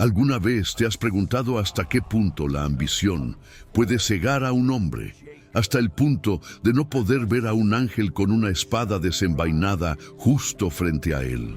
¿Alguna vez te has preguntado hasta qué punto la ambición puede cegar a un hombre? Hasta el punto de no poder ver a un ángel con una espada desenvainada justo frente a él.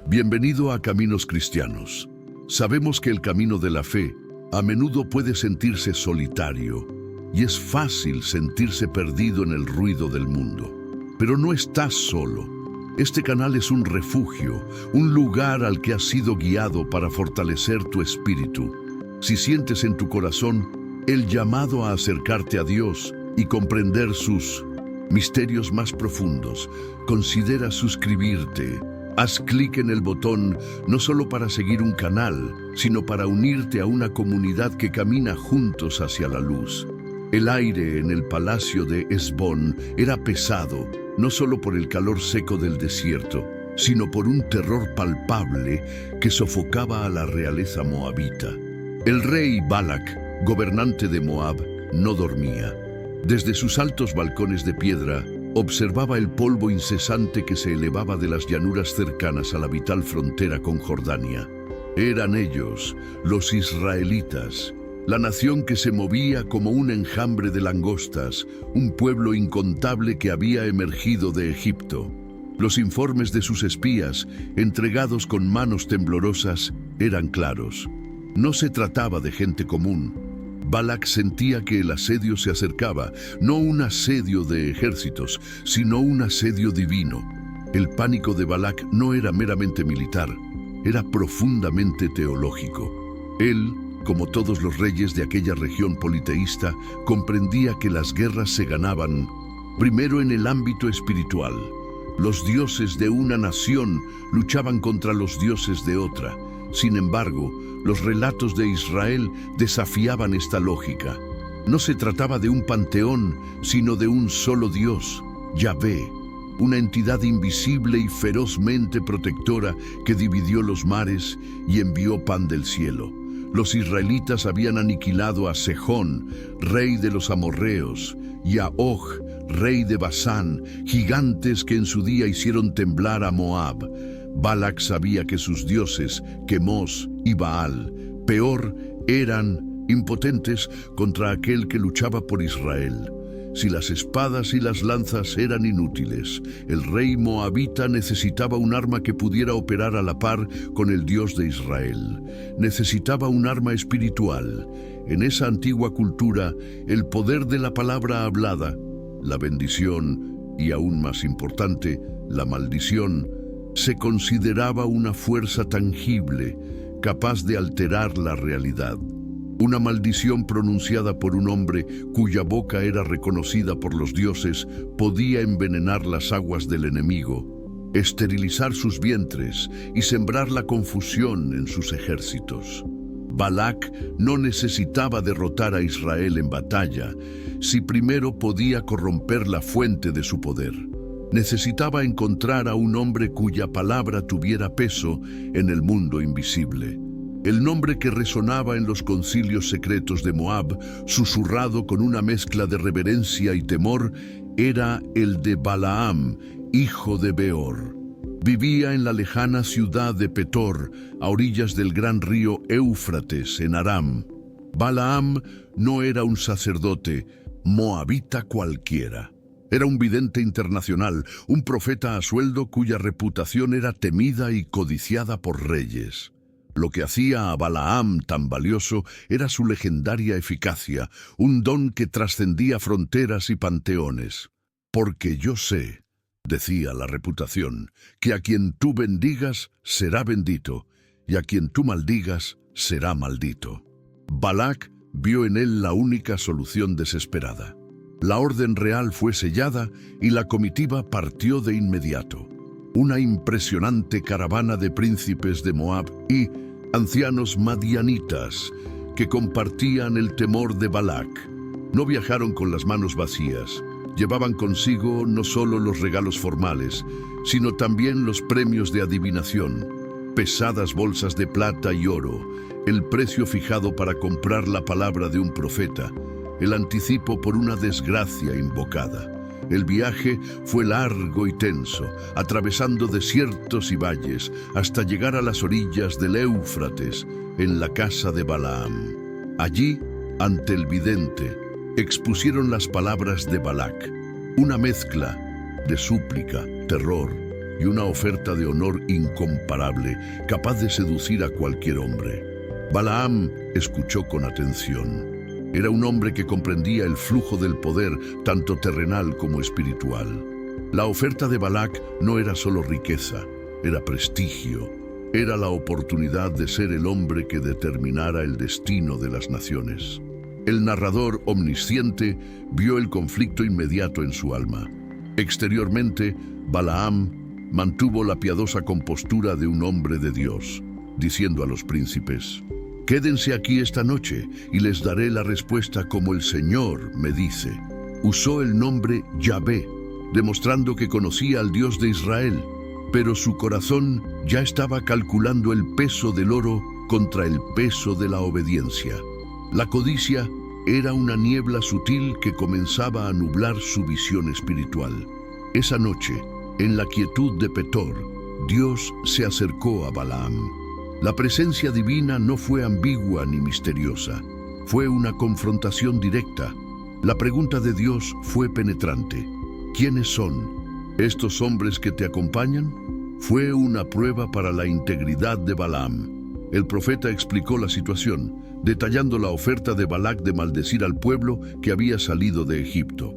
Bienvenido a Caminos Cristianos. Sabemos que el camino de la fe a menudo puede sentirse solitario y es fácil sentirse perdido en el ruido del mundo. Pero no estás solo. Este canal es un refugio, un lugar al que has sido guiado para fortalecer tu espíritu. Si sientes en tu corazón el llamado a acercarte a Dios y comprender sus misterios más profundos, considera suscribirte. Haz clic en el botón no solo para seguir un canal, sino para unirte a una comunidad que camina juntos hacia la luz. El aire en el palacio de Hesbón era pesado, no solo por el calor seco del desierto, sino por un terror palpable que sofocaba a la realeza moabita. El rey Balac, gobernante de Moab, no dormía. Desde sus altos balcones de piedra, observaba el polvo incesante que se elevaba de las llanuras cercanas a la vital frontera con Jordania. Eran ellos, los israelitas, la nación que se movía como un enjambre de langostas, un pueblo incontable que había emergido de Egipto. Los informes de sus espías, entregados con manos temblorosas, eran claros. No se trataba de gente común. Balac sentía que el asedio se acercaba, no un asedio de ejércitos, sino un asedio divino. El pánico de Balac no era meramente militar, era profundamente teológico. Él, como todos los reyes de aquella región politeísta, comprendía que las guerras se ganaban primero en el ámbito espiritual. Los dioses de una nación luchaban contra los dioses de otra. Sin embargo, los relatos de Israel desafiaban esta lógica. No se trataba de un panteón, sino de un solo Dios, Yahvé, una entidad invisible y ferozmente protectora que dividió los mares y envió pan del cielo. Los israelitas habían aniquilado a Sejón, rey de los amorreos, y a Og, rey de Basán, gigantes que en su día hicieron temblar a Moab. Balac sabía que sus dioses, Quemos y Baal, peor, eran impotentes contra aquel que luchaba por Israel. Si las espadas y las lanzas eran inútiles, el rey moabita necesitaba un arma que pudiera operar a la par con el Dios de Israel. Necesitaba un arma espiritual. En esa antigua cultura, el poder de la palabra hablada, la bendición y, aún más importante, la maldición, se consideraba una fuerza tangible, capaz de alterar la realidad. Una maldición pronunciada por un hombre cuya boca era reconocida por los dioses podía envenenar las aguas del enemigo, esterilizar sus vientres y sembrar la confusión en sus ejércitos. Balac no necesitaba derrotar a Israel en batalla si primero podía corromper la fuente de su poder. Necesitaba encontrar a un hombre cuya palabra tuviera peso en el mundo invisible. El nombre que resonaba en los concilios secretos de Moab, susurrado con una mezcla de reverencia y temor, era el de Balaam, hijo de Beor. Vivía en la lejana ciudad de Petor, a orillas del gran río Éufrates, en Aram. Balaam no era un sacerdote moabita cualquiera. Era un vidente internacional, un profeta a sueldo cuya reputación era temida y codiciada por reyes. Lo que hacía a Balaam tan valioso era su legendaria eficacia, un don que trascendía fronteras y panteones. Porque yo sé, decía la reputación, que a quien tú bendigas será bendito, y a quien tú maldigas será maldito. Balac vio en él la única solución desesperada. La orden real fue sellada y la comitiva partió de inmediato. Una impresionante caravana de príncipes de Moab y ancianos madianitas que compartían el temor de Balac. No viajaron con las manos vacías. Llevaban consigo no solo los regalos formales, sino también los premios de adivinación, pesadas bolsas de plata y oro, el precio fijado para comprar la palabra de un profeta, el anticipo por una desgracia invocada. El viaje fue largo y tenso, atravesando desiertos y valles, hasta llegar a las orillas del Éufrates, en la casa de Balaam. Allí, ante el vidente, expusieron las palabras de Balac, una mezcla de súplica, terror y una oferta de honor incomparable, capaz de seducir a cualquier hombre. Balaam escuchó con atención. Era un hombre que comprendía el flujo del poder, tanto terrenal como espiritual. La oferta de Balac no era solo riqueza, era prestigio, era la oportunidad de ser el hombre que determinara el destino de las naciones. El narrador omnisciente vio el conflicto inmediato en su alma. Exteriormente, Balaam mantuvo la piadosa compostura de un hombre de Dios, diciendo a los príncipes: «Quédense aquí esta noche y les daré la respuesta como el Señor me dice». Usó el nombre Yahvé, demostrando que conocía al Dios de Israel, pero su corazón ya estaba calculando el peso del oro contra el peso de la obediencia. La codicia era una niebla sutil que comenzaba a nublar su visión espiritual. Esa noche, en la quietud de Petor, Dios se acercó a Balaam. La presencia divina no fue ambigua ni misteriosa, fue una confrontación directa. La pregunta de Dios fue penetrante: ¿quiénes son estos hombres que te acompañan? Fue una prueba para la integridad de Balaam. El profeta explicó la situación, detallando la oferta de Balac de maldecir al pueblo que había salido de Egipto.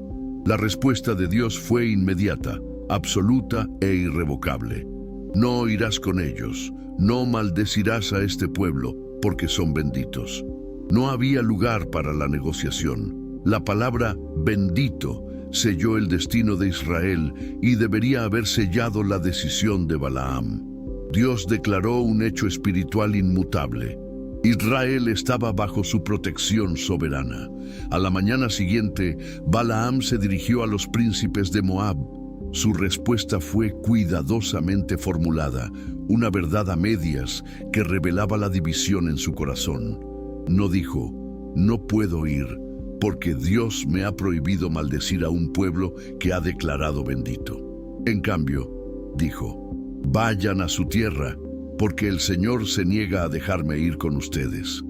La respuesta de Dios fue inmediata, absoluta e irrevocable. No irás con ellos, no maldecirás a este pueblo, porque son benditos. No había lugar para la negociación. La palabra bendito selló el destino de Israel y debería haber sellado la decisión de Balaam. Dios declaró un hecho espiritual inmutable. Israel estaba bajo su protección soberana. A la mañana siguiente, Balaam se dirigió a los príncipes de Moab. Su respuesta fue cuidadosamente formulada, una verdad a medias que revelaba la división en su corazón. No dijo: «No puedo ir, porque Dios me ha prohibido maldecir a un pueblo que ha declarado bendito». En cambio, dijo: «Vayan a su tierra, porque el Señor se niega a dejarme ir con ustedes».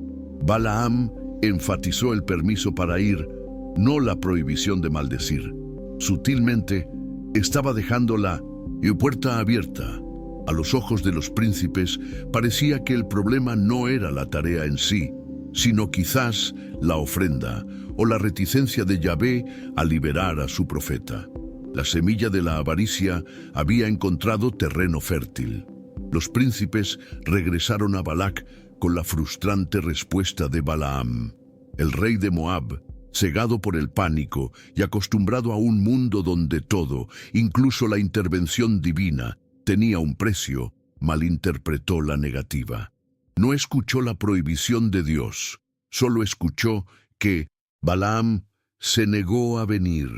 Balaam enfatizó el permiso para ir, no la prohibición de maldecir. Sutilmente, estaba dejando la puerta abierta. A los ojos de los príncipes, parecía que el problema no era la tarea en sí, sino quizás la ofrenda o la reticencia de Yahvé a liberar a su profeta. La semilla de la avaricia había encontrado terreno fértil. Los príncipes regresaron a Balac con la frustrante respuesta de Balaam. El rey de Moab, cegado por el pánico y acostumbrado a un mundo donde todo, incluso la intervención divina, tenía un precio, malinterpretó la negativa. No escuchó la prohibición de Dios, solo escuchó que Balaam se negó a venir.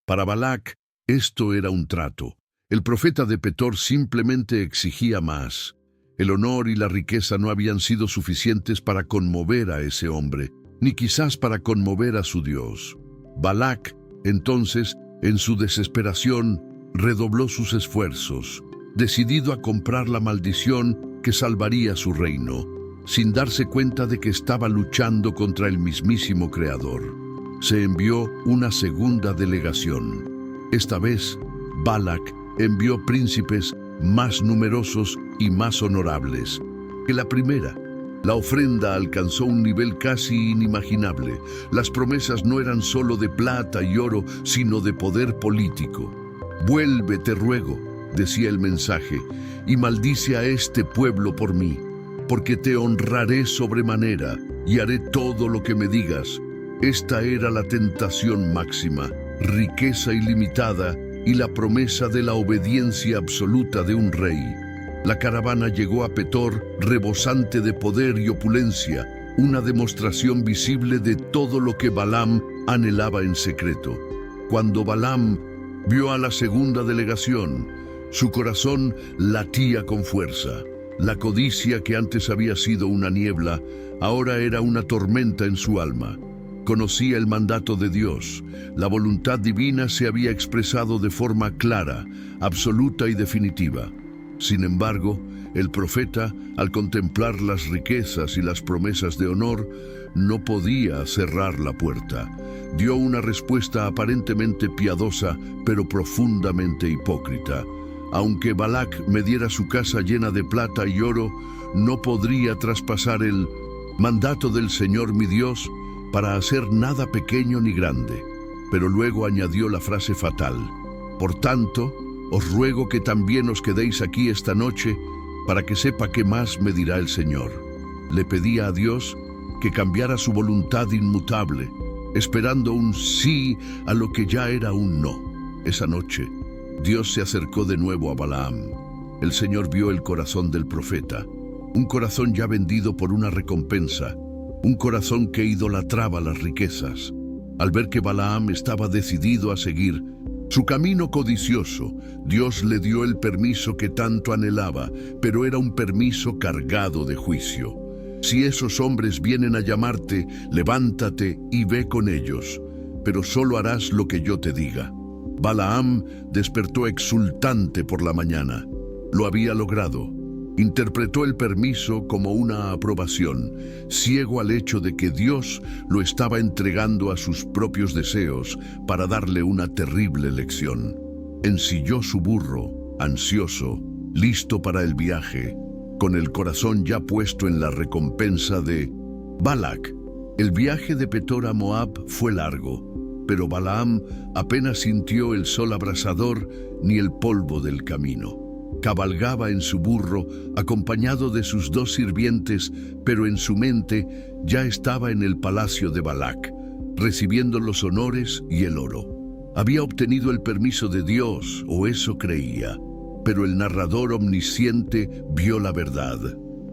Para Balac, esto era un trato. El profeta de Petor simplemente exigía más. El honor y la riqueza no habían sido suficientes para conmover a ese hombre, ni quizás para conmover a su Dios. Balac, entonces, en su desesperación, redobló sus esfuerzos, decidido a comprar la maldición que salvaría su reino, sin darse cuenta de que estaba luchando contra el mismísimo Creador. Se envió una segunda delegación. Esta vez, Balac envió príncipes más numerosos y más honorables que la primera. La ofrenda alcanzó un nivel casi inimaginable. Las promesas no eran solo de plata y oro, sino de poder político. «Vuelve, te ruego», decía el mensaje, «y maldice a este pueblo por mí, porque te honraré sobremanera y haré todo lo que me digas». Esta era la tentación máxima, riqueza ilimitada y la promesa de la obediencia absoluta de un rey. La caravana llegó a Petor rebosante de poder y opulencia, una demostración visible de todo lo que Balaam anhelaba en secreto. Cuando Balaam vio a la segunda delegación, su corazón latía con fuerza. La codicia que antes había sido una niebla, ahora era una tormenta en su alma. Conocía el mandato de Dios. La voluntad divina se había expresado de forma clara, absoluta y definitiva. Sin embargo, el profeta, al contemplar las riquezas y las promesas de honor, no podía cerrar la puerta. Dio una respuesta aparentemente piadosa, pero profundamente hipócrita. Aunque Balac me diera su casa llena de plata y oro, no podría traspasar el mandato del Señor mi Dios para hacer nada pequeño ni grande. Pero luego añadió la frase fatal: por tanto, os ruego que también os quedéis aquí esta noche para que sepa qué más me dirá el Señor. Le pedía a Dios que cambiara su voluntad inmutable, esperando un sí a lo que ya era un no. Esa noche, Dios se acercó de nuevo a Balaam. El Señor vio el corazón del profeta, un corazón ya vendido por una recompensa, un corazón que idolatraba las riquezas. Al ver que Balaam estaba decidido a seguir su camino codicioso, Dios le dio el permiso que tanto anhelaba, pero era un permiso cargado de juicio. Si esos hombres vienen a llamarte, levántate y ve con ellos, pero solo harás lo que yo te diga. Balaam despertó exultante por la mañana. Lo había logrado. Interpretó el permiso como una aprobación, ciego al hecho de que Dios lo estaba entregando a sus propios deseos para darle una terrible lección. Ensilló su burro, ansioso, listo para el viaje, con el corazón ya puesto en la recompensa de Balac. El viaje de Petor a Moab fue largo, pero Balaam apenas sintió el sol abrasador ni el polvo del camino. Cabalgaba en su burro, acompañado de sus 2 sirvientes, pero en su mente ya estaba en el palacio de Balac, recibiendo los honores y el oro. Había obtenido el permiso de Dios, o eso creía, pero el narrador omnisciente vio la verdad.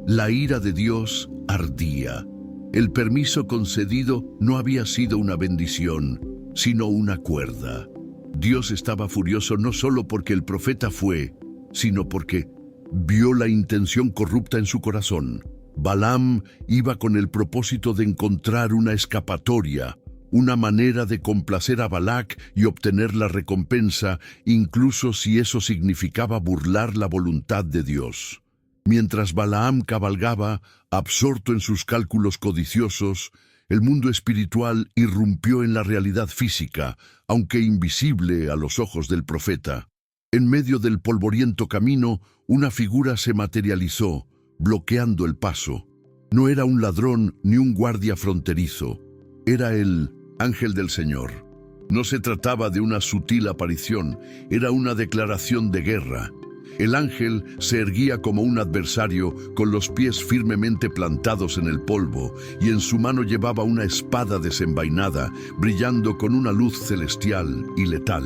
La ira de Dios ardía. El permiso concedido no había sido una bendición, sino una cuerda. Dios estaba furioso no solo porque el profeta fue, sino porque vio la intención corrupta en su corazón. Balaam iba con el propósito de encontrar una escapatoria, una manera de complacer a Balac y obtener la recompensa, incluso si eso significaba burlar la voluntad de Dios. Mientras Balaam cabalgaba, absorto en sus cálculos codiciosos, el mundo espiritual irrumpió en la realidad física, aunque invisible a los ojos del profeta. En medio del polvoriento camino, una figura se materializó, bloqueando el paso. No era un ladrón ni un guardia fronterizo. Era el ángel del Señor. No se trataba de una sutil aparición, era una declaración de guerra. El ángel se erguía como un adversario, con los pies firmemente plantados en el polvo, y en su mano llevaba una espada desenvainada, brillando con una luz celestial y letal.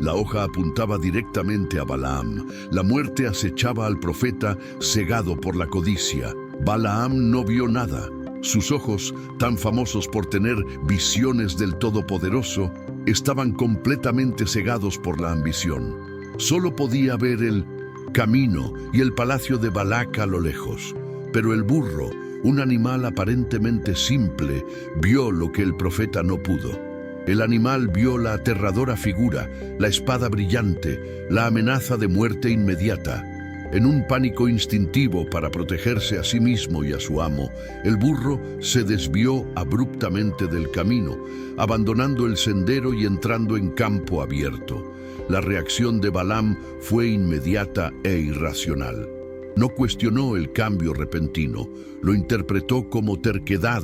La hoja apuntaba directamente a Balaam. La muerte acechaba al profeta, cegado por la codicia. Balaam no vio nada. Sus ojos, tan famosos por tener visiones del Todopoderoso, estaban completamente cegados por la ambición. Solo podía ver el camino y el palacio de Balac a lo lejos. Pero el burro, un animal aparentemente simple, vio lo que el profeta no pudo. El animal vio la aterradora figura, la espada brillante, la amenaza de muerte inmediata. En un pánico instintivo para protegerse a sí mismo y a su amo, el burro se desvió abruptamente del camino, abandonando el sendero y entrando en campo abierto. La reacción de Balaam fue inmediata e irracional. No cuestionó el cambio repentino, lo interpretó como terquedad.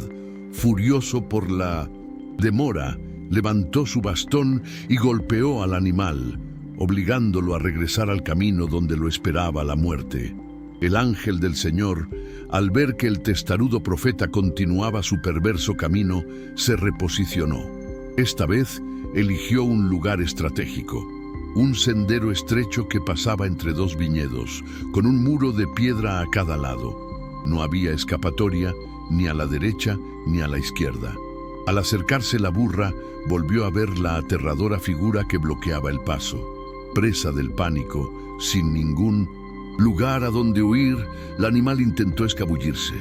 Furioso por la demora, levantó su bastón y golpeó al animal, obligándolo a regresar al camino donde lo esperaba la muerte. El ángel del Señor, al ver que el testarudo profeta continuaba su perverso camino, se reposicionó. Esta vez eligió un lugar estratégico, un sendero estrecho que pasaba entre 2 viñedos, con un muro de piedra a cada lado. No había escapatoria, ni a la derecha ni a la izquierda. Al acercarse la burra, volvió a ver la aterradora figura que bloqueaba el paso. Presa del pánico, sin ningún lugar a donde huir, el animal intentó escabullirse.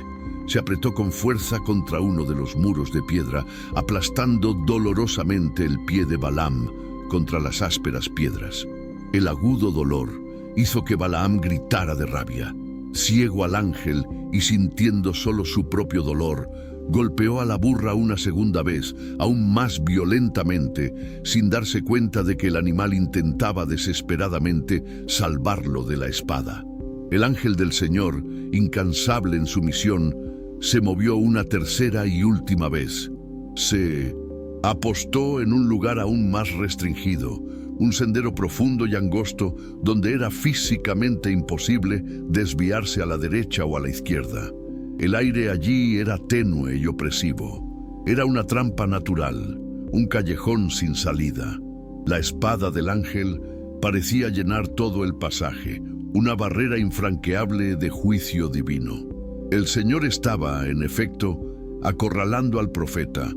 Se apretó con fuerza contra uno de los muros de piedra, aplastando dolorosamente el pie de Balaam contra las ásperas piedras. El agudo dolor hizo que Balaam gritara de rabia. Ciego al ángel y sintiendo solo su propio dolor, golpeó a la burra una segunda vez, aún más violentamente, sin darse cuenta de que el animal intentaba desesperadamente salvarlo de la espada. El ángel del Señor, incansable en su misión, se movió una tercera y última vez. Se apostó en un lugar aún más restringido, un sendero profundo y angosto donde era físicamente imposible desviarse a la derecha o a la izquierda. El aire allí era tenue y opresivo. Era una trampa natural, un callejón sin salida. La espada del ángel parecía llenar todo el pasaje, una barrera infranqueable de juicio divino. El Señor estaba, en efecto, acorralando al profeta,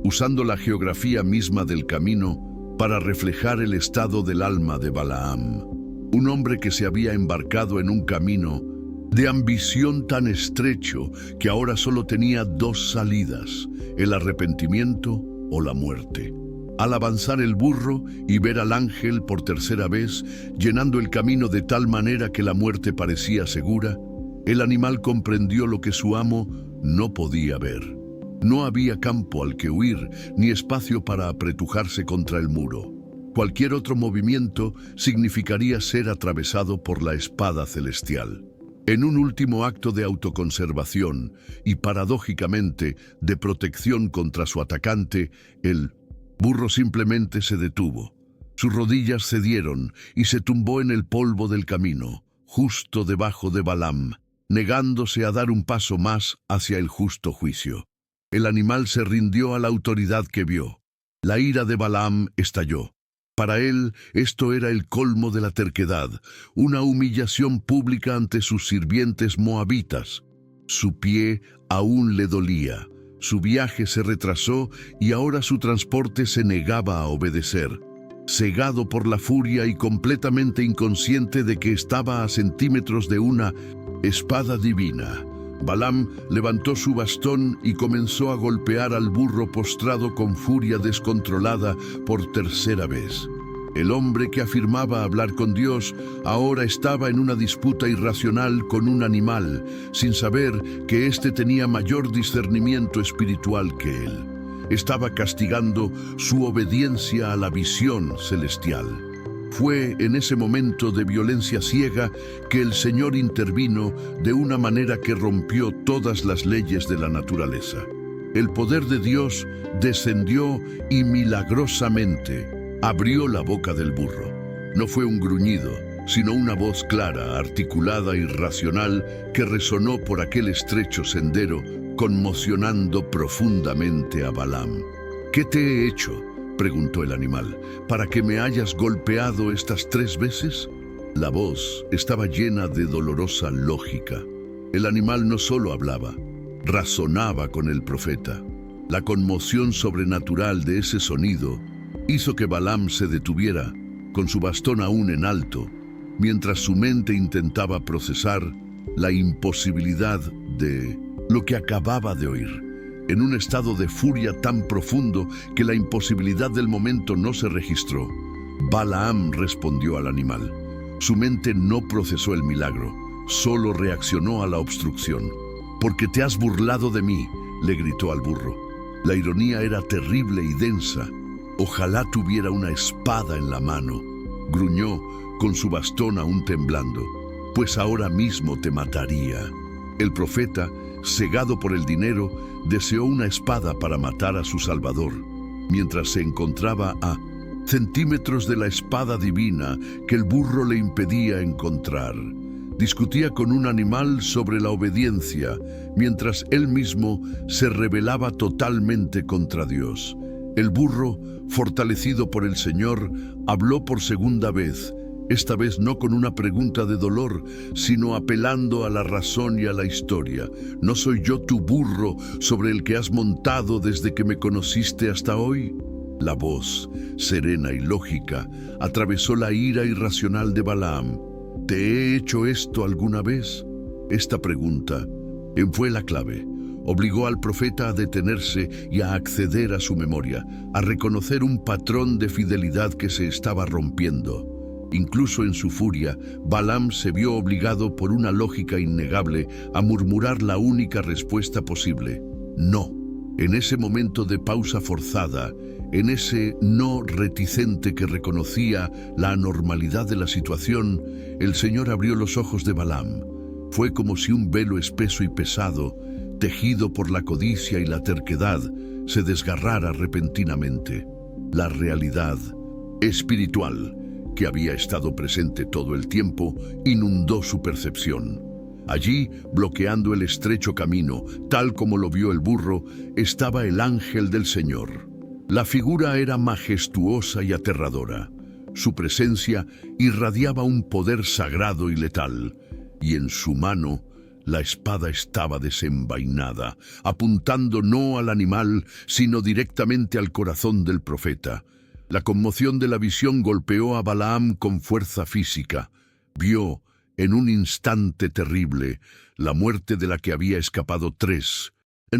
usando la geografía misma del camino para reflejar el estado del alma de Balaam, un hombre que se había embarcado en un camino de ambición tan estrecho que ahora solo tenía dos salidas, el arrepentimiento o la muerte. Al avanzar el burro y ver al ángel por tercera vez, llenando el camino de tal manera que la muerte parecía segura, el animal comprendió lo que su amo no podía ver. No había campo al que huir, ni espacio para apretujarse contra el muro. Cualquier otro movimiento significaría ser atravesado por la espada celestial. En un último acto de autoconservación y, paradójicamente, de protección contra su atacante, el burro simplemente se detuvo. Sus rodillas cedieron y se tumbó en el polvo del camino, justo debajo de Balaam, negándose a dar un paso más hacia el justo juicio. El animal se rindió a la autoridad que vio. La ira de Balaam estalló. Para él, esto era el colmo de la terquedad, una humillación pública ante sus sirvientes moabitas. Su pie aún le dolía, su viaje se retrasó y ahora su transporte se negaba a obedecer. Cegado por la furia y completamente inconsciente de que estaba a centímetros de una espada divina, Balaam levantó su bastón y comenzó a golpear al burro postrado con furia descontrolada por tercera vez. El hombre que afirmaba hablar con Dios ahora estaba en una disputa irracional con un animal, sin saber que éste tenía mayor discernimiento espiritual que él. Estaba castigando su obediencia a la visión celestial. Fue en ese momento de violencia ciega que el Señor intervino de una manera que rompió todas las leyes de la naturaleza. El poder de Dios descendió y milagrosamente abrió la boca del burro. No fue un gruñido, sino una voz clara, articulada y racional que resonó por aquel estrecho sendero, conmocionando profundamente a Balaam. ¿Qué te he hecho?, preguntó el animal, ¿para que me hayas golpeado estas 3 veces? La voz estaba llena de dolorosa lógica. El animal no solo hablaba, razonaba con el profeta. La conmoción sobrenatural de ese sonido hizo que Balaam se detuviera, con su bastón aún en alto, mientras su mente intentaba procesar la imposibilidad de lo que acababa de oír. En un estado de furia tan profundo que la imposibilidad del momento no se registró, Balaam respondió al animal. Su mente no procesó el milagro, solo reaccionó a la obstrucción. «Porque te has burlado de mí», le gritó al burro. La ironía era terrible y densa. «Ojalá tuviera una espada en la mano», gruñó con su bastón aún temblando, «pues ahora mismo te mataría». El profeta, cegado por el dinero, deseó una espada para matar a su Salvador, mientras se encontraba a centímetros de la espada divina que el burro le impedía encontrar. Discutía con un animal sobre la obediencia, mientras él mismo se rebelaba totalmente contra Dios. El burro, fortalecido por el Señor, habló por segunda vez, esta vez no con una pregunta de dolor, sino apelando a la razón y a la historia. ¿No soy yo tu burro sobre el que has montado desde que me conociste hasta hoy? La voz, serena y lógica, atravesó la ira irracional de Balaam. ¿Te he hecho esto alguna vez? Esta pregunta fue la clave. Obligó al profeta a detenerse y a acceder a su memoria, a reconocer un patrón de fidelidad que se estaba rompiendo. Incluso en su furia, Balaam se vio obligado por una lógica innegable a murmurar la única respuesta posible: no. En ese momento de pausa forzada, en ese no reticente que reconocía la anormalidad de la situación, el Señor abrió los ojos de Balaam. Fue como si un velo espeso y pesado, tejido por la codicia y la terquedad, se desgarrara repentinamente. La realidad espiritual, que había estado presente todo el tiempo, inundó su percepción. Allí, bloqueando el estrecho camino, tal como lo vio el burro, estaba el ángel del Señor. La figura era majestuosa y aterradora. Su presencia irradiaba un poder sagrado y letal, y en su mano la espada estaba desenvainada, apuntando no al animal, sino directamente al corazón del profeta. La conmoción de la visión golpeó a Balaam con fuerza física. Vio, en un instante terrible, la muerte de la que había escapado 3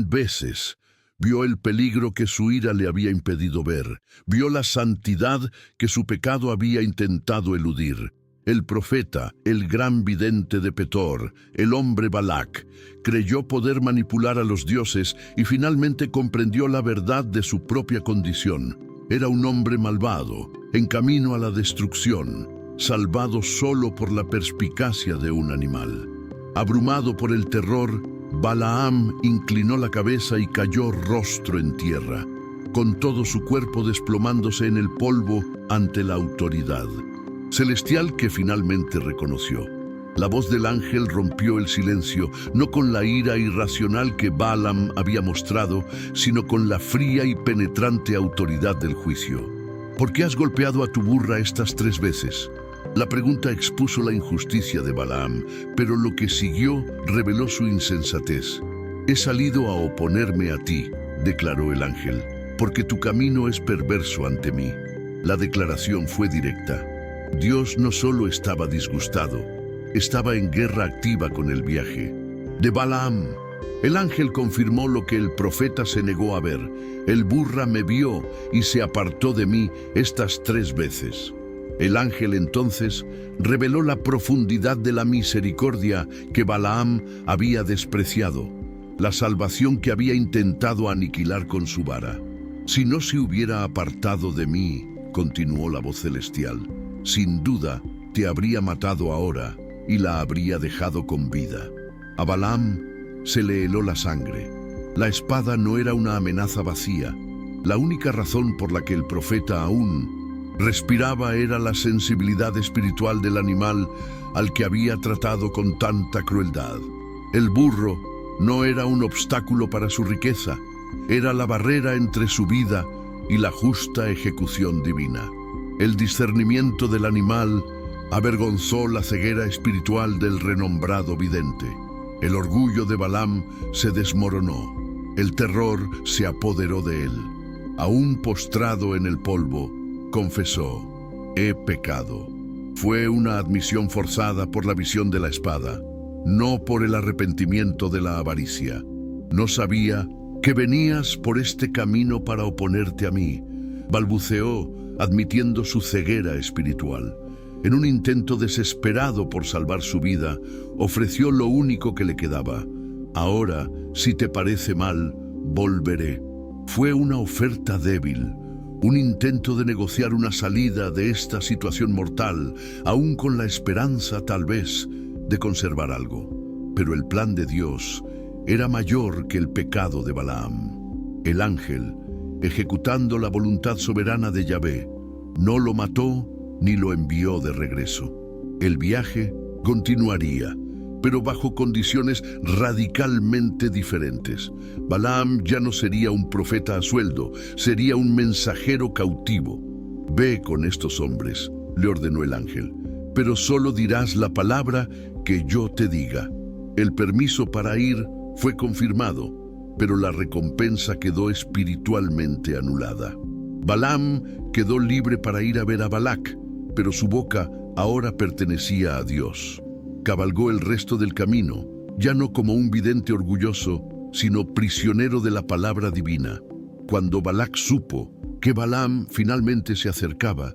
veces. Vio el peligro que su ira le había impedido ver. Vio la santidad que su pecado había intentado eludir. El profeta, el gran vidente de Petor, el hombre Balac, creyó poder manipular a los dioses y finalmente comprendió la verdad de su propia condición. Era un hombre malvado, en camino a la destrucción, salvado solo por la perspicacia de un animal. Abrumado por el terror, Balaam inclinó la cabeza y cayó rostro en tierra, con todo su cuerpo desplomándose en el polvo ante la autoridad celestial que finalmente reconoció. La voz del ángel rompió el silencio, no con la ira irracional que Balaam había mostrado, sino con la fría y penetrante autoridad del juicio. ¿Por qué has golpeado a tu burra estas 3 veces? La pregunta expuso la injusticia de Balaam, pero lo que siguió reveló su insensatez. He salido a oponerme a ti, declaró el ángel, porque tu camino es perverso ante mí. La declaración fue directa. Dios no solo estaba disgustado, estaba en guerra activa con el viaje de Balaam. El ángel confirmó lo que el profeta se negó a ver. El burra me vio y se apartó de mí estas 3 veces. El ángel entonces reveló la profundidad de la misericordia que Balaam había despreciado, la salvación que había intentado aniquilar con su vara. Si no se hubiera apartado de mí, continuó la voz celestial, sin duda te habría matado ahora y la habría dejado con vida. A Balaam se le heló la sangre. La espada no era una amenaza vacía. La única razón por la que el profeta aún respiraba era la sensibilidad espiritual del animal al que había tratado con tanta crueldad. El burro no era un obstáculo para su riqueza, era la barrera entre su vida y la justa ejecución divina. El discernimiento del animal avergonzó la ceguera espiritual del renombrado vidente. El orgullo de Balaam se desmoronó. El terror se apoderó de él. Aún postrado en el polvo, confesó: he pecado. Fue una admisión forzada por la visión de la espada, no por el arrepentimiento de la avaricia. No sabía que venías por este camino para oponerte a mí, balbuceó, admitiendo su ceguera espiritual. En un intento desesperado por salvar su vida, ofreció lo único que le quedaba. Ahora, si te parece mal, volveré. Fue una oferta débil, un intento de negociar una salida de esta situación mortal, aún con la esperanza, tal vez, de conservar algo. Pero el plan de Dios era mayor que el pecado de Balaam. El ángel, ejecutando la voluntad soberana de Yahvé, no lo mató ni lo envió de regreso. El viaje continuaría, pero bajo condiciones radicalmente diferentes. Balaam ya no sería un profeta a sueldo, sería un mensajero cautivo. Ve con estos hombres, le ordenó el ángel, pero solo dirás la palabra que yo te diga. El permiso para ir fue confirmado, pero la recompensa quedó espiritualmente anulada. Balaam quedó libre para ir a ver a Balac, pero su boca ahora pertenecía a Dios. Cabalgó el resto del camino, ya no como un vidente orgulloso, sino prisionero de la palabra divina. Cuando Balac supo que Balaam finalmente se acercaba,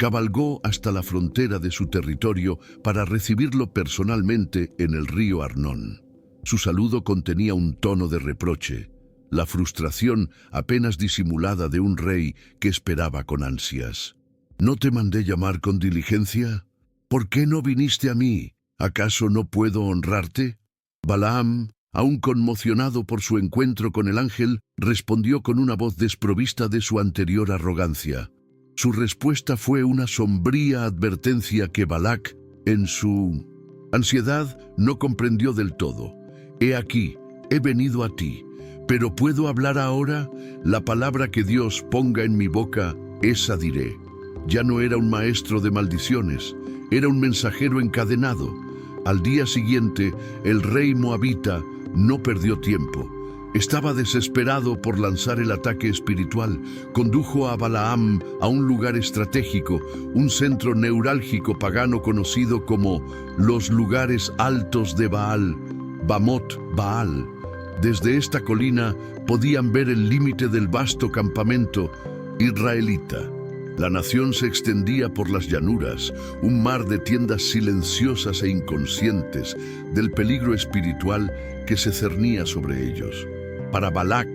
cabalgó hasta la frontera de su territorio para recibirlo personalmente en el río Arnón. Su saludo contenía un tono de reproche, la frustración apenas disimulada de un rey que esperaba con ansias. ¿No te mandé llamar con diligencia? ¿Por qué no viniste a mí? ¿Acaso no puedo honrarte? Balaam, aún conmocionado por su encuentro con el ángel, respondió con una voz desprovista de su anterior arrogancia. Su respuesta fue una sombría advertencia que Balac, en su ansiedad, no comprendió del todo. He aquí, he venido a ti, pero ¿puedo hablar ahora? La palabra que Dios ponga en mi boca, esa diré. Ya no era un maestro de maldiciones, era un mensajero encadenado. Al día siguiente, el rey moabita no perdió tiempo. Estaba desesperado por lanzar el ataque espiritual. Condujo a Balaam a un lugar estratégico, un centro neurálgico pagano conocido como los lugares altos de Baal, Bamot Baal. Desde esta colina podían ver el límite del vasto campamento israelita. La nación se extendía por las llanuras, un mar de tiendas silenciosas e inconscientes del peligro espiritual que se cernía sobre ellos. Para Balac,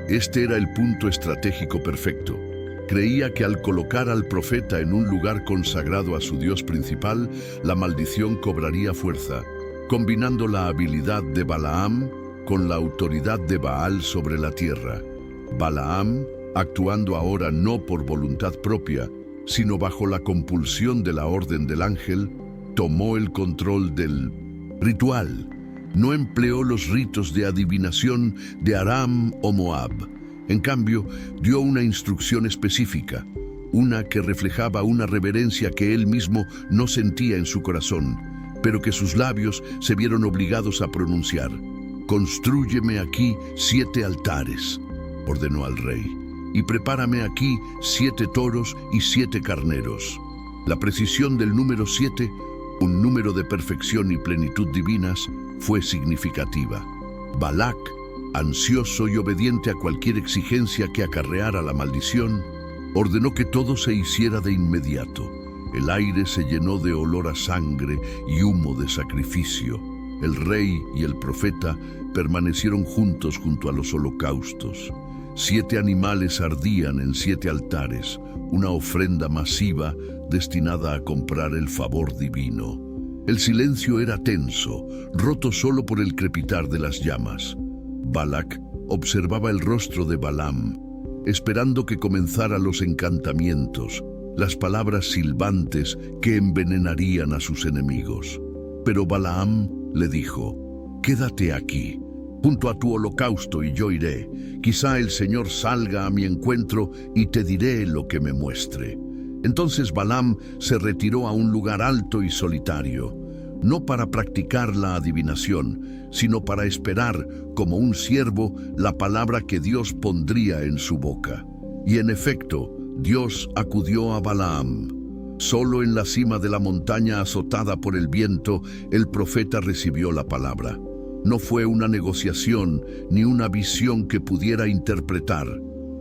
este era el punto estratégico perfecto. Creía que al colocar al profeta en un lugar consagrado a su Dios principal, la maldición cobraría fuerza, combinando la habilidad de Balaam con la autoridad de Baal sobre la tierra. Balaam, actuando ahora no por voluntad propia, sino bajo la compulsión de la orden del ángel, tomó el control del ritual. No empleó los ritos de adivinación de Aram o Moab. En cambio, dio una instrucción específica, una que reflejaba una reverencia que él mismo no sentía en su corazón, pero que sus labios se vieron obligados a pronunciar. «Constrúyeme aquí 7 altares», ordenó al rey, «y prepárame aquí 7 toros y 7 carneros». La precisión del número 7, un número de perfección y plenitud divinas, fue significativa. Balac, ansioso y obediente a cualquier exigencia que acarreara la maldición, ordenó que todo se hiciera de inmediato. El aire se llenó de olor a sangre y humo de sacrificio. El rey y el profeta permanecieron juntos junto a los holocaustos. 7 animales ardían en 7 altares, una ofrenda masiva destinada a comprar el favor divino. El silencio era tenso, roto solo por el crepitar de las llamas. Balac observaba el rostro de Balaam, esperando que comenzaran los encantamientos, las palabras silbantes que envenenarían a sus enemigos. Pero Balaam le dijo: «Quédate aquí, junto a tu holocausto, y yo iré. Quizá el Señor salga a mi encuentro y te diré lo que me muestre». Entonces Balaam se retiró a un lugar alto y solitario, no para practicar la adivinación, sino para esperar, como un siervo, la palabra que Dios pondría en su boca. Y en efecto, Dios acudió a Balaam. Solo en la cima de la montaña azotada por el viento, el profeta recibió la palabra. No fue una negociación ni una visión que pudiera interpretar.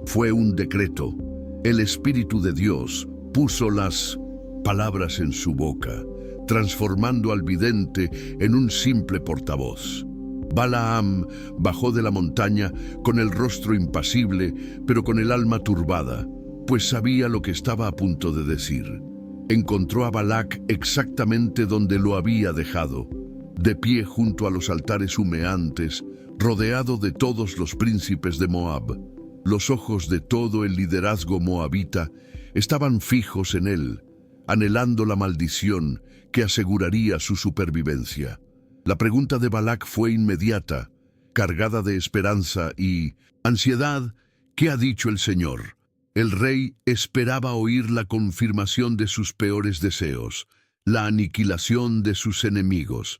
Fue un decreto. El Espíritu de Dios puso las palabras en su boca, transformando al vidente en un simple portavoz. Balaam bajó de la montaña con el rostro impasible, pero con el alma turbada, pues sabía lo que estaba a punto de decir. Encontró a Balac exactamente donde lo había dejado, de pie junto a los altares humeantes, rodeado de todos los príncipes de Moab. Los ojos de todo el liderazgo moabita estaban fijos en él, anhelando la maldición que aseguraría su supervivencia. La pregunta de Balac fue inmediata, cargada de esperanza y ansiedad. ¿Qué ha dicho el Señor? El rey esperaba oír la confirmación de sus peores deseos, la aniquilación de sus enemigos.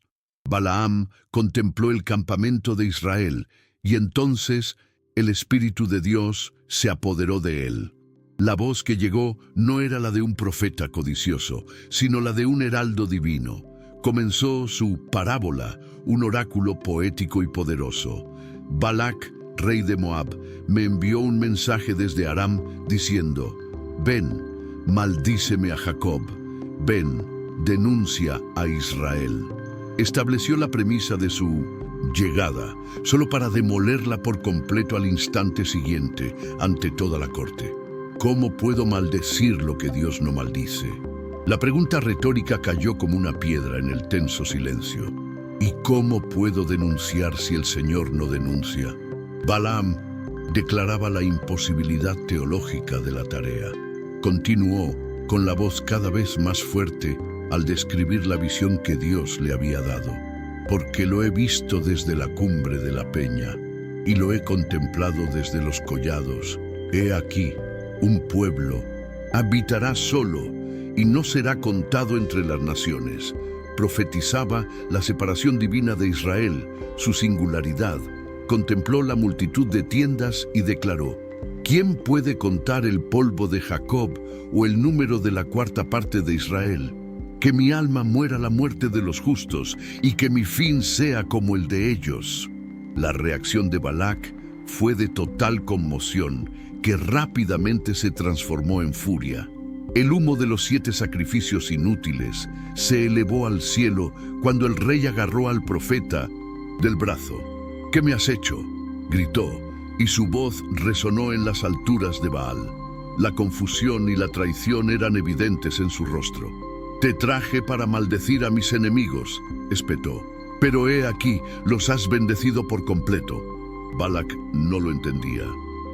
Balaam contempló el campamento de Israel y entonces el Espíritu de Dios se apoderó de él. La voz que llegó no era la de un profeta codicioso, sino la de un heraldo divino. Comenzó su parábola, un oráculo poético y poderoso. Balac, rey de Moab, me envió un mensaje desde Aram diciendo: «Ven, maldíceme a Jacob, ven, denuncia a Israel. Estableció la premisa de su llegada, solo para demolerla por completo al instante siguiente, ante toda la corte. ¿Cómo puedo maldecir lo que Dios no maldice? La pregunta retórica cayó como una piedra en el tenso silencio. ¿Y cómo puedo denunciar si el Señor no denuncia? Balaam declaraba la imposibilidad teológica de la tarea. Continuó con la voz cada vez más fuerte al describir la visión que Dios le había dado. Porque lo he visto desde la cumbre de la peña y lo he contemplado desde los collados. He aquí, un pueblo habitará solo y no será contado entre las naciones. Profetizaba la separación divina de Israel, su singularidad. Contempló la multitud de tiendas y declaró: ¿quién puede contar el polvo de Jacob o el número de la cuarta parte de Israel? Que mi alma muera la muerte de los justos y que mi fin sea como el de ellos. La reacción de Balac fue de total conmoción, que rápidamente se transformó en furia. El humo de los 7 sacrificios inútiles se elevó al cielo cuando el rey agarró al profeta del brazo. ¿Qué me has hecho?, gritó, y su voz resonó en las alturas de Baal. La confusión y la traición eran evidentes en su rostro. Te traje para maldecir a mis enemigos, espetó, pero he aquí, los has bendecido por completo. Balac no lo entendía.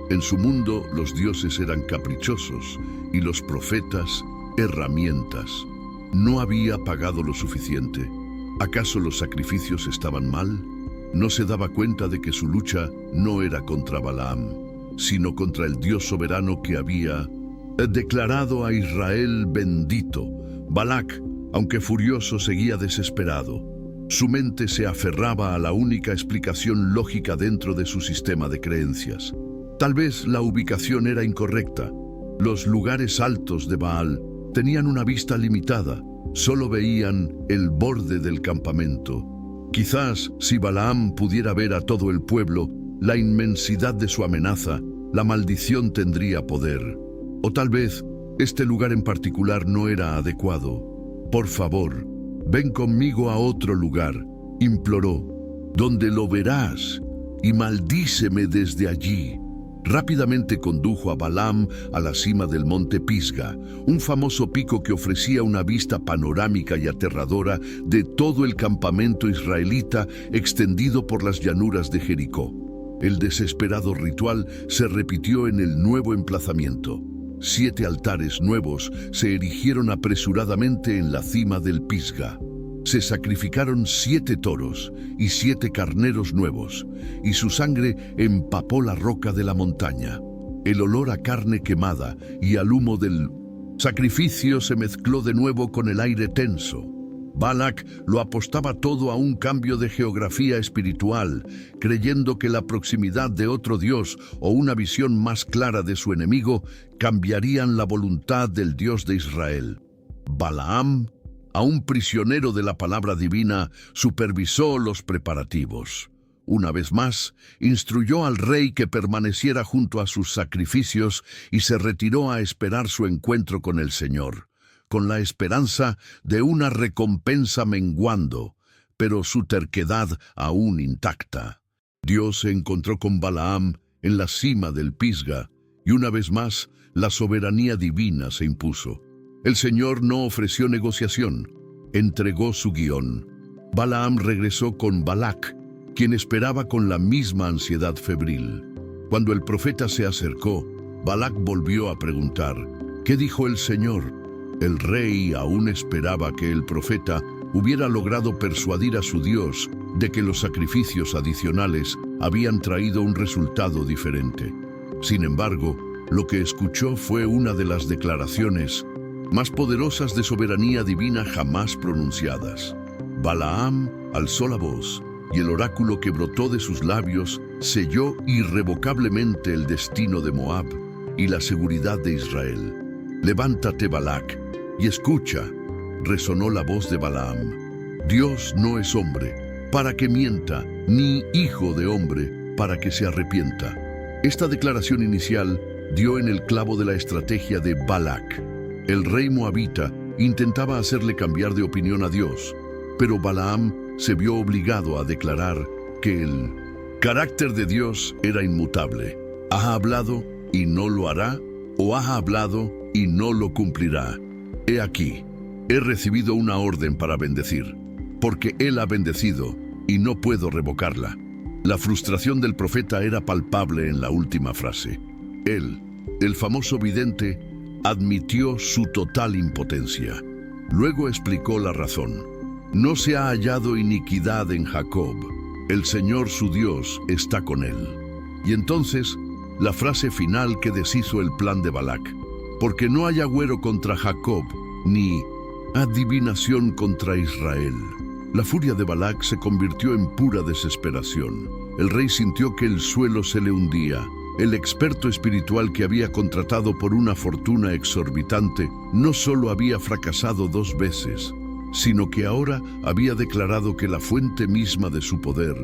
En su mundo, los dioses eran caprichosos y los profetas, herramientas. ¿No había pagado lo suficiente? ¿Acaso los sacrificios estaban mal? No se daba cuenta de que su lucha no era contra Balaam, sino contra el Dios soberano que había declarado a Israel bendito. Balac, aunque furioso, seguía desesperado. Su mente se aferraba a la única explicación lógica dentro de su sistema de creencias. Tal vez la ubicación era incorrecta. Los lugares altos de Baal tenían una vista limitada, solo veían el borde del campamento. Quizás si Balaam pudiera ver a todo el pueblo, la inmensidad de su amenaza, la maldición tendría poder. O tal vez este lugar en particular no era adecuado. Por favor, ven conmigo a otro lugar, imploró, donde lo verás, y maldíceme desde allí. Rápidamente condujo a Balaam a la cima del monte Pisga, un famoso pico que ofrecía una vista panorámica y aterradora de todo el campamento israelita extendido por las llanuras de Jericó. El desesperado ritual se repitió en el nuevo emplazamiento. 7 altares nuevos se erigieron apresuradamente en la cima del Pisga. Se sacrificaron 7 toros y 7 carneros nuevos, y su sangre empapó la roca de la montaña. El olor a carne quemada y al humo del sacrificio se mezcló de nuevo con el aire tenso. Balac lo apostaba todo a un cambio de geografía espiritual, creyendo que la proximidad de otro Dios o una visión más clara de su enemigo cambiarían la voluntad del Dios de Israel. Balaam, aún prisionero de la palabra divina, supervisó los preparativos. Una vez más, instruyó al rey que permaneciera junto a sus sacrificios y se retiró a esperar su encuentro con el Señor, con la esperanza de una recompensa menguando, pero su terquedad aún intacta. Dios se encontró con Balaam en la cima del Pisga, y una vez más, la soberanía divina se impuso. El Señor no ofreció negociación, entregó su guión. Balaam regresó con Balac, quien esperaba con la misma ansiedad febril. Cuando el profeta se acercó, Balac volvió a preguntar: ¿qué dijo el Señor? El rey aún esperaba que el profeta hubiera logrado persuadir a su Dios de que los sacrificios adicionales habían traído un resultado diferente. Sin embargo, lo que escuchó fue una de las declaraciones más poderosas de soberanía divina jamás pronunciadas. Balaam alzó la voz, y el oráculo que brotó de sus labios selló irrevocablemente el destino de Moab y la seguridad de Israel. «Levántate, Balac, y escucha», resonó la voz de Balaam. «Dios no es hombre para que mienta, ni hijo de hombre para que se arrepienta». Esta declaración inicial dio en el clavo de la estrategia de Balac. El rey moabita intentaba hacerle cambiar de opinión a Dios, pero Balaam se vio obligado a declarar que el carácter de Dios era inmutable. ¿Ha hablado y no lo hará? ¿O ha hablado y no lo cumplirá? He aquí, he recibido una orden para bendecir, porque Él ha bendecido y no puedo revocarla. La frustración del profeta era palpable en la última frase. Él, el famoso vidente, admitió su total impotencia. Luego explicó la razón. No se ha hallado iniquidad en Jacob. El Señor su Dios está con él. Y entonces, la frase final que deshizo el plan de Balac. Porque no hay agüero contra Jacob, ni adivinación contra Israel. La furia de Balac se convirtió en pura desesperación. El rey sintió que el suelo se le hundía. El experto espiritual que había contratado por una fortuna exorbitante no solo había fracasado 2 veces, sino que ahora había declarado que la fuente misma de su poder,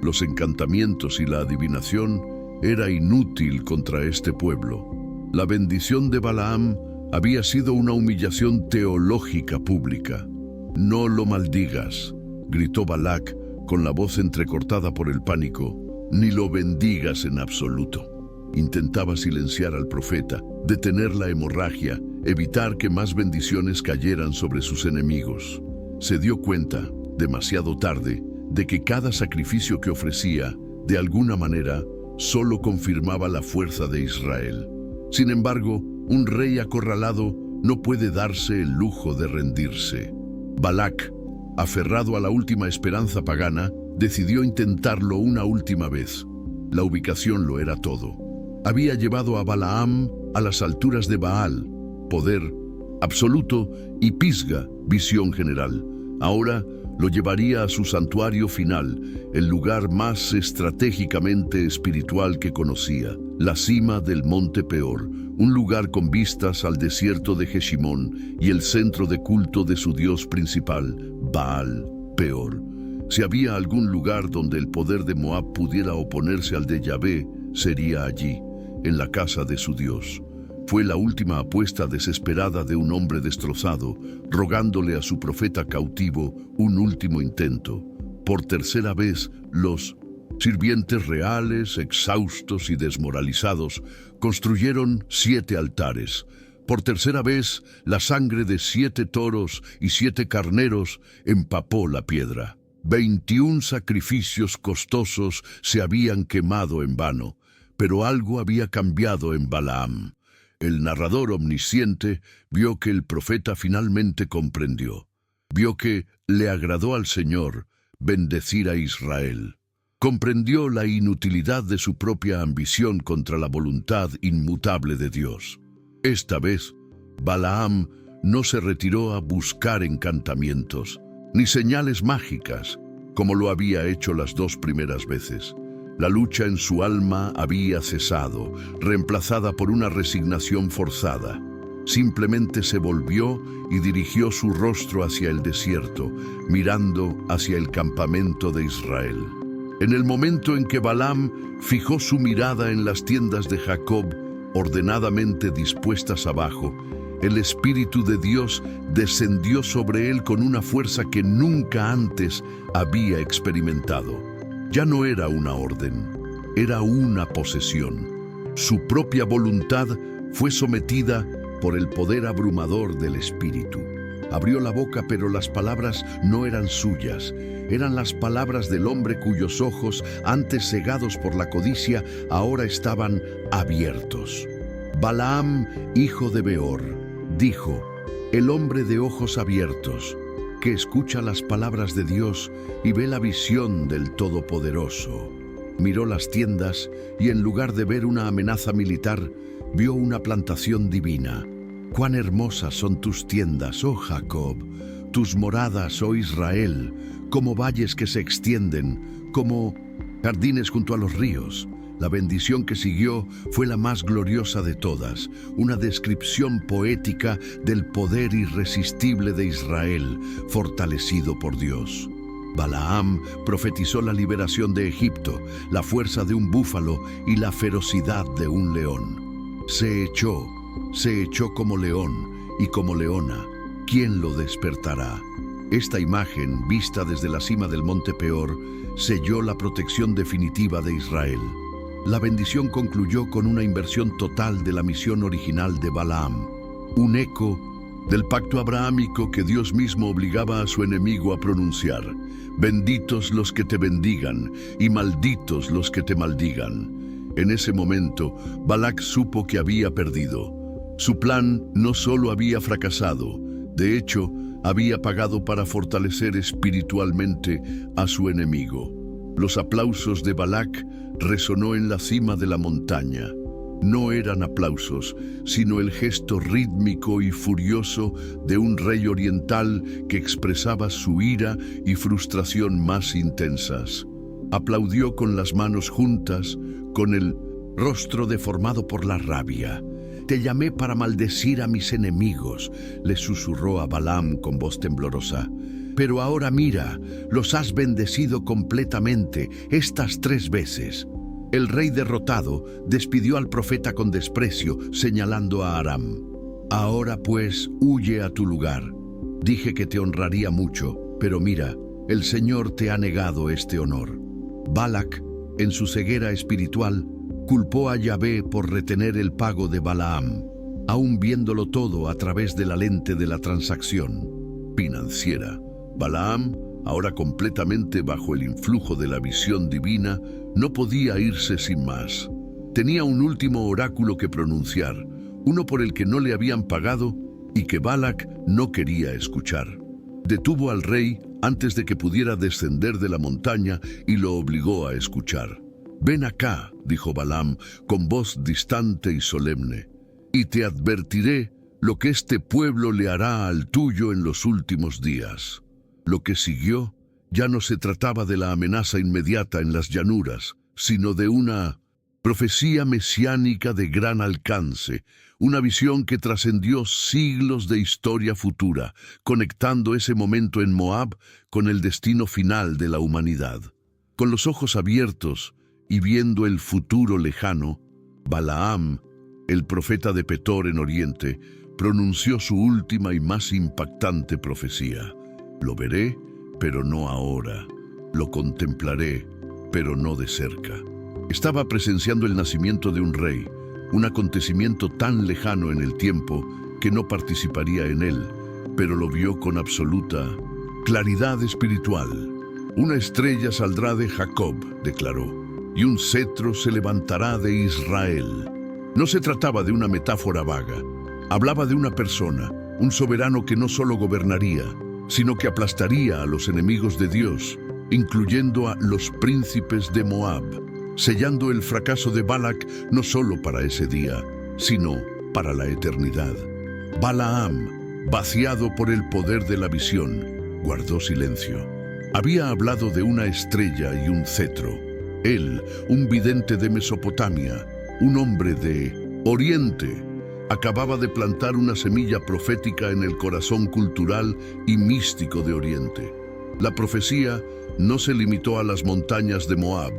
los encantamientos y la adivinación, era inútil contra este pueblo. La bendición de Balaam había sido una humillación teológica pública. «No lo maldigas», gritó Balac con la voz entrecortada por el pánico, «ni lo bendigas en absoluto». Intentaba silenciar al profeta, detener la hemorragia, evitar que más bendiciones cayeran sobre sus enemigos. Se dio cuenta, demasiado tarde, de que cada sacrificio que ofrecía, de alguna manera, solo confirmaba la fuerza de Israel. Sin embargo, un rey acorralado no puede darse el lujo de rendirse. Balac, aferrado a la última esperanza pagana, decidió intentarlo una última vez. La ubicación lo era todo. Había llevado a Balaam a las alturas de Baal, poder absoluto, y Pisga, visión general. Ahora lo llevaría a su santuario final, el lugar más estratégicamente espiritual que conocía, la cima del Monte Peor, un lugar con vistas al desierto de Jeshimón y el centro de culto de su dios principal, Baal Peor. Si había algún lugar donde el poder de Moab pudiera oponerse al de Yahvé, sería allí, en la casa de su dios. Fue la última apuesta desesperada de un hombre destrozado, rogándole a su profeta cautivo un último intento. Por tercera vez, los sirvientes reales, exhaustos y desmoralizados, construyeron 7 altares. Por tercera vez, la sangre de 7 toros y 7 carneros empapó la piedra. 21 sacrificios costosos se habían quemado en vano, pero algo había cambiado en Balaam. El narrador omnisciente vio que el profeta finalmente comprendió. Vio que le agradó al Señor bendecir a Israel. Comprendió la inutilidad de su propia ambición contra la voluntad inmutable de Dios. Esta vez, Balaam no se retiró a buscar encantamientos, ni señales mágicas, como lo había hecho las 2 primeras veces. La lucha en su alma había cesado, reemplazada por una resignación forzada. Simplemente se volvió y dirigió su rostro hacia el desierto, mirando hacia el campamento de Israel. En el momento en que Balaam fijó su mirada en las tiendas de Jacob, ordenadamente dispuestas abajo, el Espíritu de Dios descendió sobre él con una fuerza que nunca antes había experimentado. Ya no era una orden, era una posesión. Su propia voluntad fue sometida por el poder abrumador del Espíritu. Abrió la boca, pero las palabras no eran suyas. Eran las palabras del hombre cuyos ojos, antes cegados por la codicia, ahora estaban abiertos. Balaam, hijo de Beor, dijo: el hombre de ojos abiertos, que escucha las palabras de Dios y ve la visión del Todopoderoso. Miró las tiendas y en lugar de ver una amenaza militar, vio una plantación divina. Cuán hermosas son tus tiendas, oh Jacob, tus moradas, oh Israel, como valles que se extienden, como jardines junto a los ríos. La bendición que siguió fue la más gloriosa de todas, una descripción poética del poder irresistible de Israel, fortalecido por Dios. Balaam profetizó la liberación de Egipto, la fuerza de un búfalo y la ferocidad de un león. Se echó como león y como leona, ¿quién lo despertará? Esta imagen, vista desde la cima del monte Peor, selló la protección definitiva de Israel. La bendición concluyó con una inversión total de la misión original de Balaam, un eco del pacto abrahámico que Dios mismo obligaba a su enemigo a pronunciar: benditos los que te bendigan y malditos los que te maldigan. En ese momento, Balac supo que había perdido. Su plan no solo había fracasado, de hecho, había pagado para fortalecer espiritualmente a su enemigo. Los aplausos de Balac resonó en la cima de la montaña. No eran aplausos, sino el gesto rítmico y furioso de un rey oriental que expresaba su ira y frustración más intensas. Aplaudió con las manos juntas, con el rostro deformado por la rabia. «Te llamé para maldecir a mis enemigos», le susurró a Balaam con voz temblorosa. «Pero ahora mira, los has bendecido completamente estas 3 veces». El rey derrotado despidió al profeta con desprecio, señalando a Aram. «Ahora pues, huye a tu lugar. Dije que te honraría mucho, pero mira, el Señor te ha negado este honor». Balac, en su ceguera espiritual, culpó a Yahvé por retener el pago de Balaam, aún viéndolo todo a través de la lente de la transacción financiera. Balaam, ahora completamente bajo el influjo de la visión divina, no podía irse sin más. Tenía un último oráculo que pronunciar, uno por el que no le habían pagado y que Balac no quería escuchar. Detuvo al rey antes de que pudiera descender de la montaña y lo obligó a escuchar. «Ven acá», dijo Balaam con voz distante y solemne, «y te advertiré lo que este pueblo le hará al tuyo en los últimos días». Lo que siguió ya no se trataba de la amenaza inmediata en las llanuras, sino de una profecía mesiánica de gran alcance, una visión que trascendió siglos de historia futura, conectando ese momento en Moab con el destino final de la humanidad. Con los ojos abiertos y viendo el futuro lejano, Balaam, el profeta de Petor en Oriente, pronunció su última y más impactante profecía. «Lo veré, pero no ahora. Lo contemplaré, pero no de cerca». Estaba presenciando el nacimiento de un rey, un acontecimiento tan lejano en el tiempo que no participaría en él, pero lo vio con absoluta claridad espiritual. «Una estrella saldrá de Jacob», declaró, «y un cetro se levantará de Israel». No se trataba de una metáfora vaga. Hablaba de una persona, un soberano que no solo gobernaría, sino que aplastaría a los enemigos de Dios, incluyendo a los príncipes de Moab, sellando el fracaso de Balac no solo para ese día, sino para la eternidad. Balaam, vaciado por el poder de la visión, guardó silencio. Había hablado de una estrella y un cetro. Él, un vidente de Mesopotamia, un hombre de Oriente, acababa de plantar una semilla profética en el corazón cultural y místico de Oriente. La profecía no se limitó a las montañas de Moab.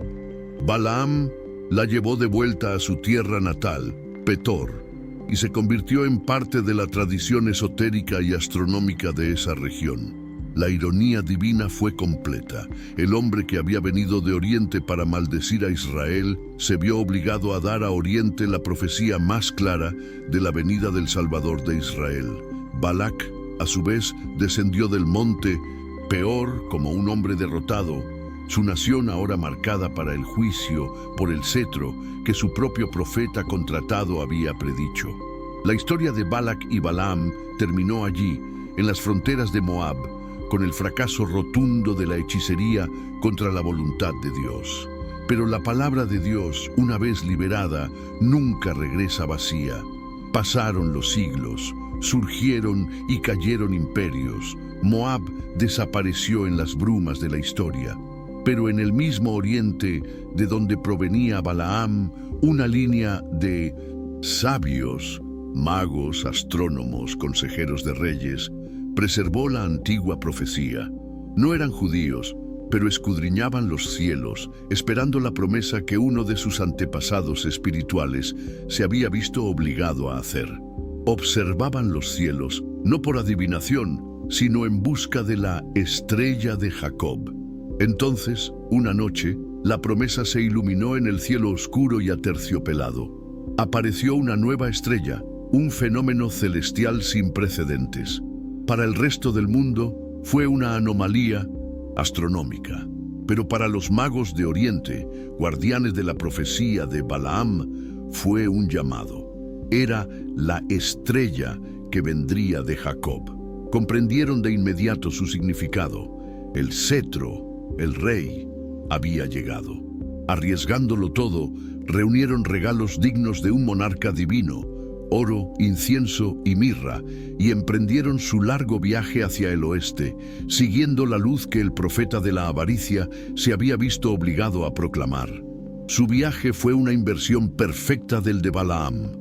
Balaam la llevó de vuelta a su tierra natal, Petor, y se convirtió en parte de la tradición esotérica y astronómica de esa región. La ironía divina fue completa. El hombre que había venido de Oriente para maldecir a Israel se vio obligado a dar a Oriente la profecía más clara de la venida del Salvador de Israel. Balac, a su vez, descendió del monte Peor como un hombre derrotado, su nación ahora marcada para el juicio por el cetro que su propio profeta contratado había predicho. La historia de Balac y Balaam terminó allí, en las fronteras de Moab, con el fracaso rotundo de la hechicería contra la voluntad de Dios. Pero la palabra de Dios, una vez liberada, nunca regresa vacía. Pasaron los siglos, surgieron y cayeron imperios. Moab desapareció en las brumas de la historia. Pero en el mismo Oriente, de donde provenía Balaam, una línea de sabios, magos, astrónomos, consejeros de reyes, preservó la antigua profecía. No eran judíos, pero escudriñaban los cielos, esperando la promesa que uno de sus antepasados espirituales se había visto obligado a hacer. observaban los cielos, no por adivinación, sino en busca de la estrella de Jacob. Entonces, una noche, la promesa se iluminó en el cielo oscuro y aterciopelado. Apareció una nueva estrella, un fenómeno celestial sin precedentes. Para el resto del mundo, fue una anomalía astronómica. Pero para los magos de Oriente, guardianes de la profecía de Balaam, fue un llamado. Era la estrella que vendría de Jacob. Comprendieron de inmediato su significado. El cetro, el rey, había llegado. Arriesgándolo todo, reunieron regalos dignos de un monarca divino, oro, incienso y mirra, y emprendieron su largo viaje hacia el oeste, siguiendo la luz que el profeta de la avaricia se había visto obligado a proclamar. Su viaje fue una inversión perfecta del de Balaam.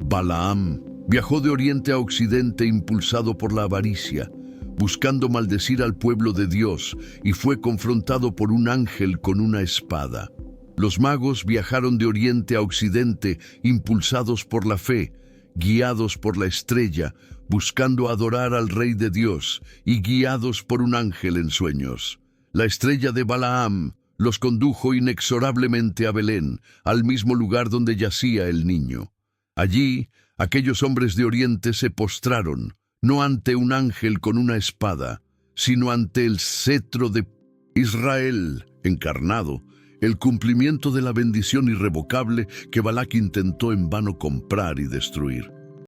Balaam viajó de oriente a occidente impulsado por la avaricia, buscando maldecir al pueblo de Dios, y fue confrontado por un ángel con una espada. Los magos viajaron de oriente a occidente impulsados por la fe, guiados por la estrella, buscando adorar al Rey de Dios y guiados por un ángel en sueños. La estrella de Balaam los condujo inexorablemente a Belén, al mismo lugar donde yacía el niño. Allí, aquellos hombres de Oriente se postraron, no ante un ángel con una espada, sino ante el cetro de Israel encarnado, el cumplimiento de la bendición irrevocable que Balac intentó en vano comprar y destruir.